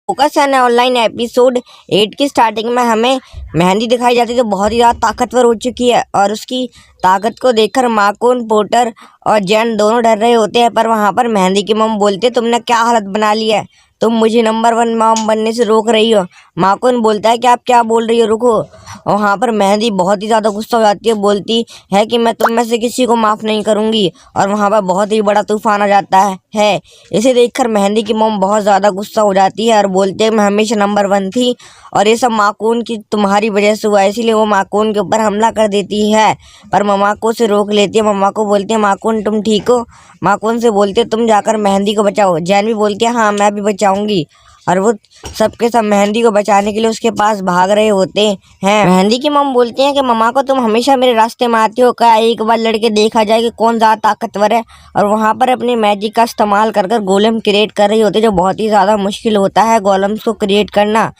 Focus है online episode 8 की starting में हमें मेहंदी दिखाई जाती है जो बहुत ही ज़्यादा ताकतवर हो चुकी है और उसकी ताकत को देखकर माकून, पोर्टर और जैन दोनों डर रहे होते हैं। पर वहाँ पर मेहंदी की मॉम बोलते तुमने क्या हालत बना ली है, तुम मुझे नंबर 1 मॉम बनने से रोक रही हो। माकून बोलता है कि आप क्या बोल रही हो, रुको। और वहाँ पर मेहंदी बहुत ही ज़्यादा गुस्सा हो जाती है, बोलती है कि मैं तुम में से किसी को माफ़ नहीं करूँगी। और वहाँ पर बहुत ही बड़ा तूफान आ जाता है। इसे देखकर मेहंदी की मॉम बहुत ज़्यादा गुस्सा हो जाती है और बोलते हैं मैं हमेशा नंबर 1 थी और ये सब माकून की तुम्हारी वजह से हुआ, इसीलिए वो माकून के ऊपर हमला कर देती है। पर ममाको से रोक लेती है। ममाको बोलती है माकून तुम ठीक हो। माकून से बोलते तुम जाकर मेहंदी को बचाओ। जैन भी बोलती है हाँ मैं भी बचाऊंगी। और वो सबके सब मेहंदी को बचाने के लिए उसके पास भाग रहे होते हैं। मेहंदी की मम बोलती हैं कि ममा को तुम हमेशा मेरे रास्ते में आती हो, क्या एक बार लड़के देखा जाए कि कौन ज़्यादा ताकतवर है। और वहाँ पर अपनी मैजिक का इस्तेमाल कर कर गोलम क्रिएट कर रही होती है जो बहुत ही ज़्यादा मुश्किल होता है गोलम्स को क्रिएट करना।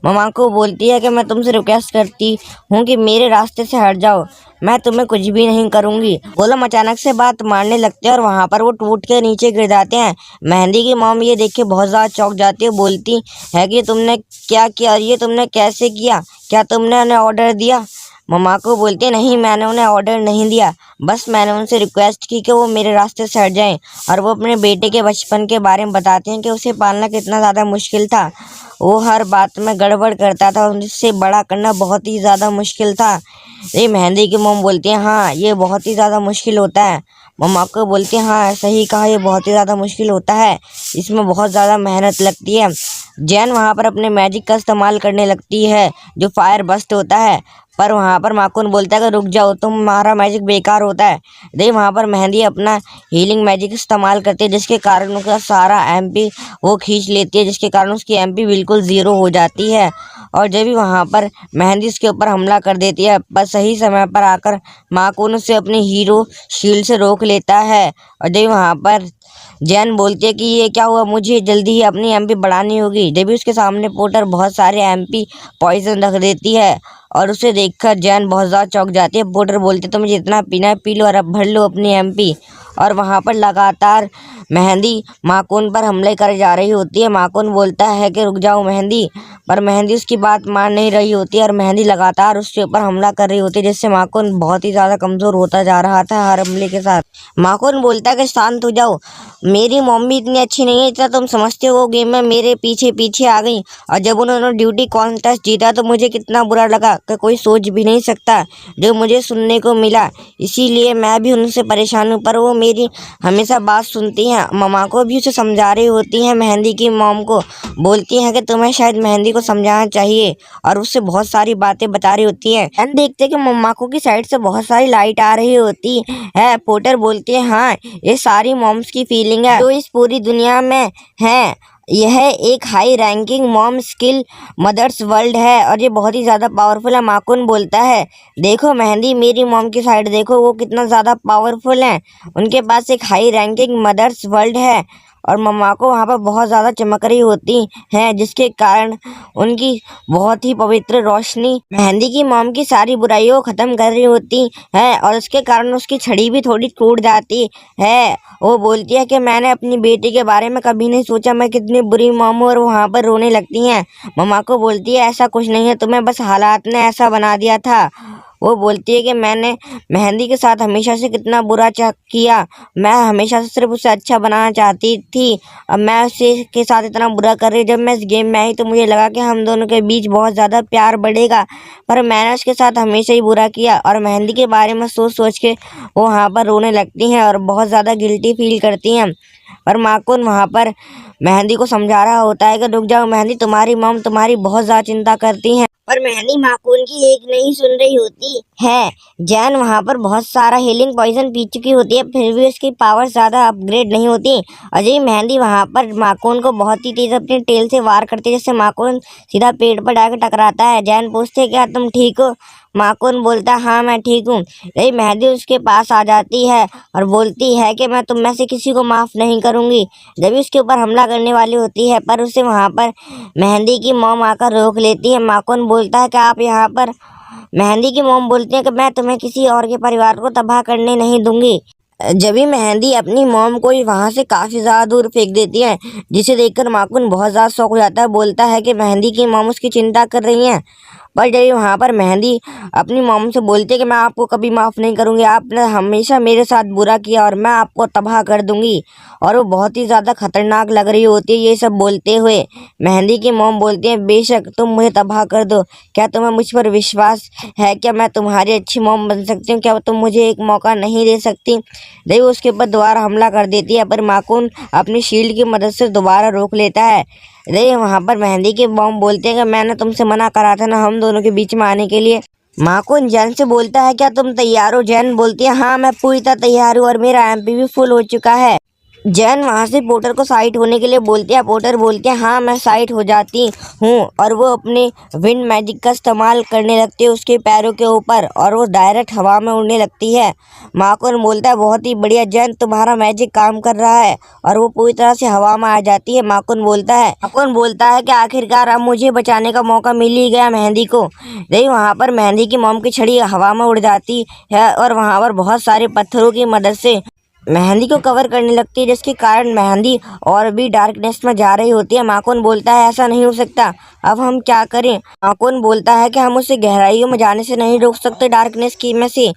ममा को बोलती है कि मैं तुमसे रिक्वेस्ट करती हूँ कि मेरे रास्ते से हट जाओ, मैं तुम्हें कुछ भी नहीं करूँगी। गोलम अचानक से बात मारने लगते हैं और वहाँ पर वो टूट के नीचे गिर जाते हैं। मेहंदी की मॉम ये देख के बहुत ज़्यादा चौंक जाती है, बोलती है कि तुमने क्या किया, ये तुमने कैसे किया, क्या तुमने उन्हें ऑर्डर दिया। मम्मा को बोलती है नहीं मैंने उन्हें ऑर्डर नहीं दिया, बस मैंने उनसे रिक्वेस्ट की कि वो मेरे रास्ते से हट जाएं। और वो अपने बेटे के बचपन के बारे में बताते हैं कि उसे पालना कितना ज़्यादा मुश्किल था, वो हर बात में गड़बड़ करता था और उससे बड़ा करना बहुत ही ज़्यादा मुश्किल था। ये मेहंदी की मोम बोलती है हाँ ये बहुत ही ज़्यादा मुश्किल होता है। मम्मा को बोलती है हाँ सही कहा, ये बहुत ही ज़्यादा मुश्किल होता है, इसमें बहुत ज़्यादा मेहनत लगती है। जैन वहाँ पर अपने मैजिक का इस्तेमाल करने लगती है जो फायर बस्ट होता है। पर वहाँ पर माकून बोलता है कि रुक जाओ, तुम्हारा मैजिक बेकार होता है। दे वहाँ पर मेहंदी अपना हीलिंग मैजिक इस्तेमाल करती है जिसके कारण उसका सारा एमपी वो खींच लेती है, जिसके कारण उसकी एमपी बिल्कुल ज़ीरो हो जाती है। और जब भी वहाँ पर मेहंदी उसके ऊपर हमला कर देती है, पर सही समय पर आकर माकून उसे अपनी हीरो शील्ड से रोक लेता है। और जब वहाँ पर जैन बोलती है कि ये क्या हुआ, मुझे जल्दी ही अपनी एमपी बढ़ानी होगी। जब भी उसके सामने पोर्टर बहुत सारे एमपी पॉइजन रख देती है और उसे देखकर जैन बहुत ज़्यादा चौंक जाती है। पोर्टर बोलते तुम जितना पीना है पी लो और अब भर लो अपनी एमपी। और वहाँ पर लगातार मेहंदी माकून पर हमले कर जा रही होती है। माकून बोलता है कि रुक जाओ मेहंदी, पर मेहंदी उसकी बात मान नहीं रही होती है और मेहंदी लगातार उसके ऊपर हमला कर रही होती है जिससे माकून बहुत ही ज़्यादा कमज़ोर होता जा रहा था हर हमले के साथ। माकून बोलता है कि शांत हो जाओ, मेरी मम्मी इतनी अच्छी नहीं है इतना तुम समझते हो, गेम में मेरे पीछे पीछे आ गई। और जब उन्होंने ड्यूटी कॉन्टेस्ट जीता तो मुझे कितना बुरा लगा कि कोई सोच भी नहीं सकता जो मुझे सुनने को मिला, इसीलिए मैं भी उनसे परेशान हूँ। पर वो मेरी हमेशा बात सुनती हैं। मम्मा को भी उसे समझा रही होती हैं। मेहंदी की मॉम को बोलती हैं कि तुम्हें शायद मेहंदी को समझाना चाहिए और उससे बहुत सारी बातें बता रही होती हैं। एंड देखते कि मम्मा को की साइड से बहुत सारी लाइट आ रही होती है। पोर्टर बोलती है हाँ ये सारी मॉम्स की फीलिंग है जो इस पूरी दुनिया में है, यह एक high ranking mom skill mothers world है और ये बहुत ही ज़्यादा पावरफुल है। माकून बोलता है देखो मेहंदी मेरी मॉम की साइड देखो, वो कितना ज़्यादा पावरफुल है, उनके पास एक हाई रैंकिंग मदर्स वर्ल्ड है। और मम्मा को वहाँ पर बहुत ज़्यादा चमक रही होती हैं जिसके कारण उनकी बहुत ही पवित्र रोशनी मेहंदी की मॉम की सारी बुराइयों को ख़त्म कर रही होती है और उसके कारण उसकी छड़ी भी थोड़ी टूट जाती है। वो बोलती है कि मैंने अपनी बेटी के बारे में कभी नहीं सोचा मैं कितनी बुरी मॉम हूँ, और वहाँ पर रोने लगती हैं। मम्मा को बोलती है ऐसा कुछ नहीं है, तुम्हें बस हालात ने ऐसा बना दिया था। वो बोलती है कि मैंने मेहंदी के साथ हमेशा से कितना बुरा किया, मैं हमेशा से सिर्फ उसे अच्छा बनाना चाहती थी, अब मैं उसे के साथ इतना बुरा कर रही। जब मैं इस गेम में आई तो मुझे लगा कि हम दोनों के बीच बहुत ज़्यादा प्यार बढ़ेगा, पर मैंने उसके साथ हमेशा ही बुरा किया। और मेहंदी के बारे में सोच सोच के वो वहाँ पर रोने लगती हैं और बहुत ज़्यादा गिल्टी फील करती हैं। पर माकून वहाँ पर मेहंदी को समझा रहा होता है कि रुक जाओ मेहंदी, तुम्हारी मॉम तुम्हारी बहुत ज़्यादा चिंता करती हैं। पर मेहंदी माकून की एक नहीं सुन रही होती है। जैन वहाँ पर बहुत सारा हीलिंग पॉइजन पी चुकी होती है फिर भी उसकी पावर ज़्यादा अपग्रेड नहीं होती। अजय मेहंदी वहाँ पर माकून को बहुत ही तेज अपने टेल से वार करती है जिससे माकून सीधा पेड़ पर जाकर टकराता है। जैन पूछते हैं क्या तुम ठीक हो। माकून बोलता है हाँ मैं ठीक हूँ। यही मेहंदी उसके पास आ जाती है और बोलती है कि मैं तुम में से किसी को माफ़ नहीं करूँगी। जब उसके ऊपर हमला करने वाली होती है पर उसे वहाँ पर मेहंदी की मॉम आकर रोक लेती है। माकून बोलता है कि आप यहाँ पर। मेहंदी की मॉम बोलती है कि मैं तुम्हें किसी और के परिवार को तबाह करने नहीं दूंगी। जब भी मेहंदी अपनी मॉम को वहाँ से काफ़ी ज़्यादा दूर फेंक देती है, जिसे देखकर माकुन बहुत ज़्यादा शौक हो जाता है। बोलता है कि मेहंदी की मॉम उसकी चिंता कर रही हैं। पर जब वहाँ पर मेहंदी अपनी मॉम से बोलती है कि मैं आपको कभी माफ़ नहीं करूँगी, आपने हमेशा मेरे साथ बुरा किया और मैं आपको तबाह कर दूँगी। और वो बहुत ही ज़्यादा खतरनाक लग रही होती है ये सब बोलते हुए। मेहंदी की मॉम बोलती है, बेशक तुम मुझे तबाह कर दो, क्या तुम्हें मुझ पर विश्वास है? क्या मैं तुम्हारी अच्छी मॉम बन सकती हूँ? क्या तुम मुझे एक मौका नहीं दे सकती? जब वो उसके ऊपर दोबारा हमला कर देती है, पर माकुन अपनी शील्ड की मदद से दोबारा रोक लेता है। नहीं, वहाँ पर मेहंदी के मॉम बोलते हैं कि मैंने तुमसे मना करा था ना हम दोनों के बीच में आने के लिए। माकुन जैन से बोलता है, क्या तुम तैयार हो? जैन बोलती है, हाँ मैं पूरी तरह तैयार हूँ और मेरा एमपी भी फुल हो चुका है। जैन वहाँ से पोर्टर को साइड होने के लिए बोलती है। पोर्टर बोलती है, हाँ मैं साइड हो जाती हूँ। और वो अपने विंड मैजिक का इस्तेमाल करने लगती है उसके पैरों के ऊपर और वो डायरेक्ट हवा में उड़ने लगती है। माकुन बोलता है, बहुत ही बढ़िया जैन, तुम्हारा मैजिक काम कर रहा है। और वो पूरी तरह से हवा में आ जाती है। माकुन बोलता है कि आखिरकार अब मुझे बचाने का मौका मिल ही गया मेहंदी को। नहीं, वहाँ पर मेहंदी की मॉम की छड़ी हवा में उड़ जाती है और वहाँ पर बहुत सारे पत्थरों की मदद से मेहंदी को कवर करने लगती है, जिसके कारण मेहंदी और भी डार्कनेस में जा रही होती है। माकुन बोलता है, ऐसा नहीं हो सकता, अब हम क्या करें? माकुन बोलता है कि हम उसे गहराइयों में जाने से नहीं रोक सकते डार्कनेस की में से।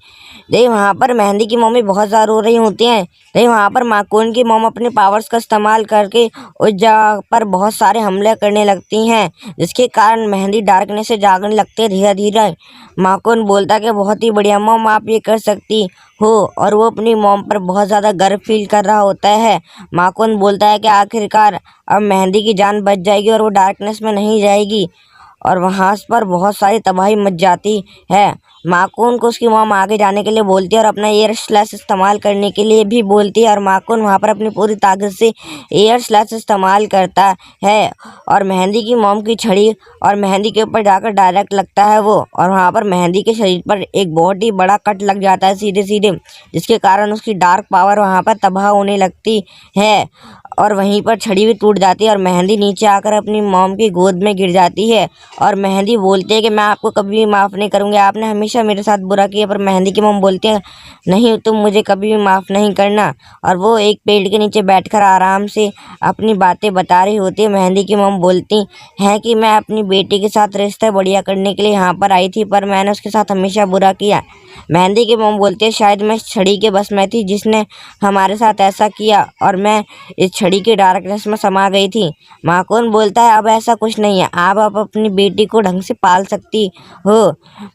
नहीं, वहाँ पर मेहंदी की मम्मी बहुत ज़्यादा रो रही होती हैं। नहीं, वहाँ पर माकुन की मॉम अपने पावर्स का इस्तेमाल करके उस जगह पर बहुत सारे हमले करने लगती हैं, जिसके कारण मेहंदी डार्कनेस से जागने लगती है धीरे धीरे। माकुन बोलता है कि बहुत ही बढ़िया मॉम, आप ये कर सकती हो। और वो अपनी मॉम पर बहुत ज़्यादा गर्व फील कर रहा होता है। माकुन बोलता है कि आखिरकार अब मेहंदी की जान बच जाएगी और वो डार्कनेस में नहीं जाएगी। और वहाँ पर बहुत सारी तबाही मच जाती है। माकुन को उसकी मॉम आगे जाने के लिए बोलती है और अपना एयर स्लैश इस्तेमाल करने के लिए भी बोलती है। और माकुन वहाँ पर अपनी पूरी ताकत से एयर स्लैश इस्तेमाल करता है और मेहंदी की मॉम की छड़ी और मेहंदी के ऊपर जाकर डायरेक्ट लगता है वो। और वहाँ पर मेहंदी के शरीर पर एक बहुत ही बड़ा कट लग जाता है सीधे सीधे, जिसके कारण उसकी डार्क पावर वहाँ पर तबाह होने लगती है। और वहीं पर छड़ी भी टूट जाती है और मेहंदी नीचे आकर अपनी मॉम की गोद में गिर जाती है। और मेहंदी बोलती है कि मैं आपको कभी भी माफ़ नहीं करूँगी, आपने हमेशा मेरे साथ बुरा किया। पर मेहंदी की मॉम बोलती है, नहीं, तुम मुझे कभी भी माफ़ नहीं करना। और वो एक पेड़ के नीचे बैठकर आराम से अपनी बातें बता रही होती है। मेहंदी की मॉम बोलती हैं कि मैं अपनी बेटी के साथ रिश्ता बढ़िया करने के लिए यहाँ पर आई थी, पर मैंने उसके साथ हमेशा बुरा किया। मेहंदी की मॉम बोलती है, शायद मैं इस छड़ी के बस में थी जिसने हमारे साथ ऐसा किया और मैं इस छड़ी के डार्कनेस में समा गई थी। माकुन बोलता है, अब ऐसा कुछ नहीं है, आप अपनी बेटी को ढंग से पाल सकती हो।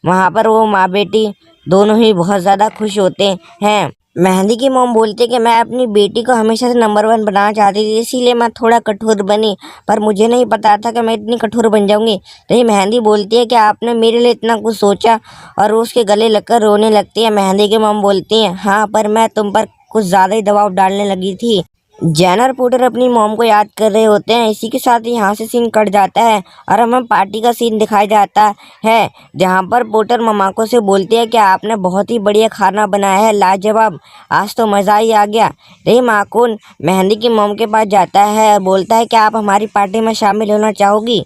वहाँ पर वो माँ बेटी दोनों ही बहुत ज़्यादा खुश होते हैं। मेहंदी की मॉम बोलती है कि मैं अपनी बेटी को हमेशा से नंबर 1 बनाना चाहती थी, इसीलिए मैं थोड़ा कठोर बनी, पर मुझे नहीं पता था कि मैं इतनी कठोर बन जाऊंगी। नहीं, मेहंदी बोलती है कि आपने मेरे लिए इतना कुछ सोचा। और वो उसके गले लगकर रोने लगती है। मेहंदी की मॉम बोलती है, हाँ, पर मैं तुम पर कुछ ज़्यादा ही दबाव डालने लगी थी। जैन और पोर्टर अपनी मॉम को याद कर रहे होते हैं। इसी के साथ ही यहाँ से सीन कट जाता है और हमें पार्टी का सीन दिखाया जाता है, जहाँ पर पोर्टर ममाको से बोलती है कि आपने बहुत ही बढ़िया खाना बनाया है, लाजवाब, आज तो मज़ा ही आ गया। रही माकुन मेहंदी की मॉम के पास जाता है और बोलता है कि आप हमारी पार्टी में शामिल होना चाहोगी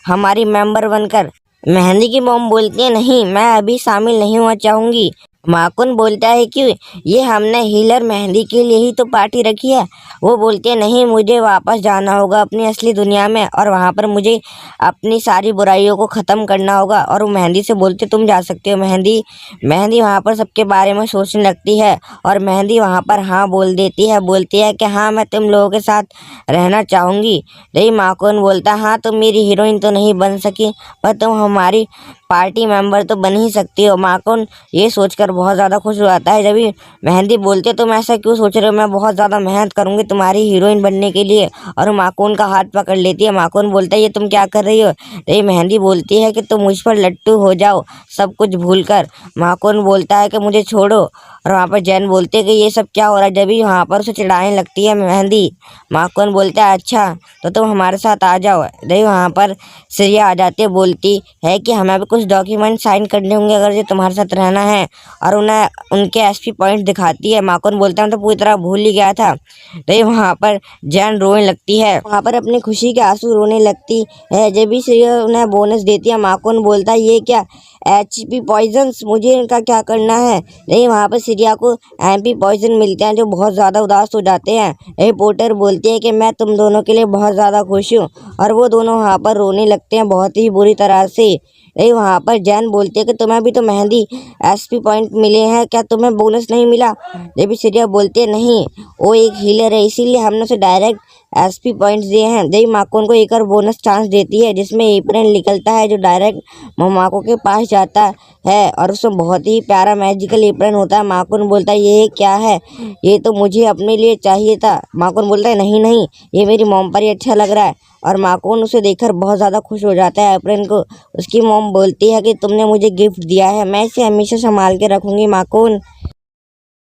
हमारी मेंबर बनकर? मेहंदी की मॉम बोलती है, नहीं, मैं अभी शामिल नहीं होना चाहूँगी। माकुन बोलता है कि ये हमने हीलर मेहंदी के लिए ही तो पार्टी रखी है। वो बोलती है, नहीं, मुझे वापस जाना होगा अपनी असली दुनिया में और वहाँ पर मुझे अपनी सारी बुराइयों को ख़त्म करना होगा। और वो मेहंदी से बोलती है, तुम जा सकते हो। मेहंदी मेहंदी वहाँ पर सबके बारे में सोचने लगती है और मेहंदी वहाँ पर हाँ बोल देती है। बोलती है कि हाँ, मैं तुम लोगों के साथ रहना चाहूँगी। रही माकुन बोलता है, हाँ, तुम मेरी हीरोइन तो नहीं बन सकी, पर तुम हमारी पार्टी मेंबर तो बन ही सकती हो। माकुन ये सोचकर बहुत ज़्यादा खुश हो जाता है। जब भी मेहंदी बोलती है, तुम ऐसा क्यों सोच रहे हो, मैं बहुत ज़्यादा मेहनत करूँगी तुम्हारी हीरोइन बनने के लिए। और माकुन का हाथ पकड़ लेती है। माकुन बोलता है, ये तुम क्या कर रही हो? ये मेहंदी बोलती है कि तुम मुझ पर लट्टू हो जाओ सब कुछ भूल कर। माकुन बोलता है कि मुझे छोड़ो। और वहाँ पर जैन बोलते हैं कि ये सब क्या हो रहा है। जब भी वहाँ पर उसे चिढ़ाने लगती है मेहंदी, माकुन बोलता है, अच्छा तो तुम हमारे साथ आ जाओ। जब वहाँ पर श्रेया आ जाती है, बोलती है कि हमें भी कुछ डॉक्यूमेंट साइन करने होंगे अगर ये तुम्हारे साथ रहना है। और उन्हें उनके एसपी पॉइंट दिखाती है। माकुन बोलता है, तो पूरी तरह भूल ही गया था। तो वहाँ पर जैन रोने लगती है, वहाँ पर अपनी खुशी के आंसू रोने लगती है। जब भी श्रेया उन्हें बोनस देती है, माकुन बोलता है, ये क्या HP पॉइजन्स, मुझे इनका क्या करना है। नहीं, वहाँ पर सीरिया को MP पॉइजन मिलते हैं जो बहुत ज़्यादा उदास हो जाते हैं। यही पोर्टर बोलती है कि मैं तुम दोनों के लिए बहुत ज़्यादा खुश हूँ, और वो दोनों वहाँ पर रोने लगते हैं बहुत ही बुरी तरह से। यही वहाँ पर जैन बोलती है कि तुम्हें भी तो मेहंदी SP पॉइंट मिले हैं, क्या तुम्हें बोनस नहीं मिला। ये भी सीरिया बोलती है नहीं, वो एक हीलर है, इसीलिए हमने उसे डायरेक्ट SP पॉइंट्स दिए हैं। यही माको उनको एक और बोनस चांस देती है जिसमें एप्रन निकलता है जो डायरेक्ट मोमाको के पास जाता है, और उसमें बहुत ही प्यारा मैजिकल एप्रन होता है। माकुन बोलता है ये क्या है, ये तो मुझे अपने लिए चाहिए था। माकुन बोलता है नहीं नहीं, ये मेरी मॉम पर ही अच्छा लग रहा है, और माकुन उसे देखकर बहुत ज़्यादा खुश हो जाता है एप्रन को। उसकी मॉम बोलती है कि तुमने मुझे गिफ्ट दिया है, मैं इसे हमेशा संभाल के रखूँगी माकुन।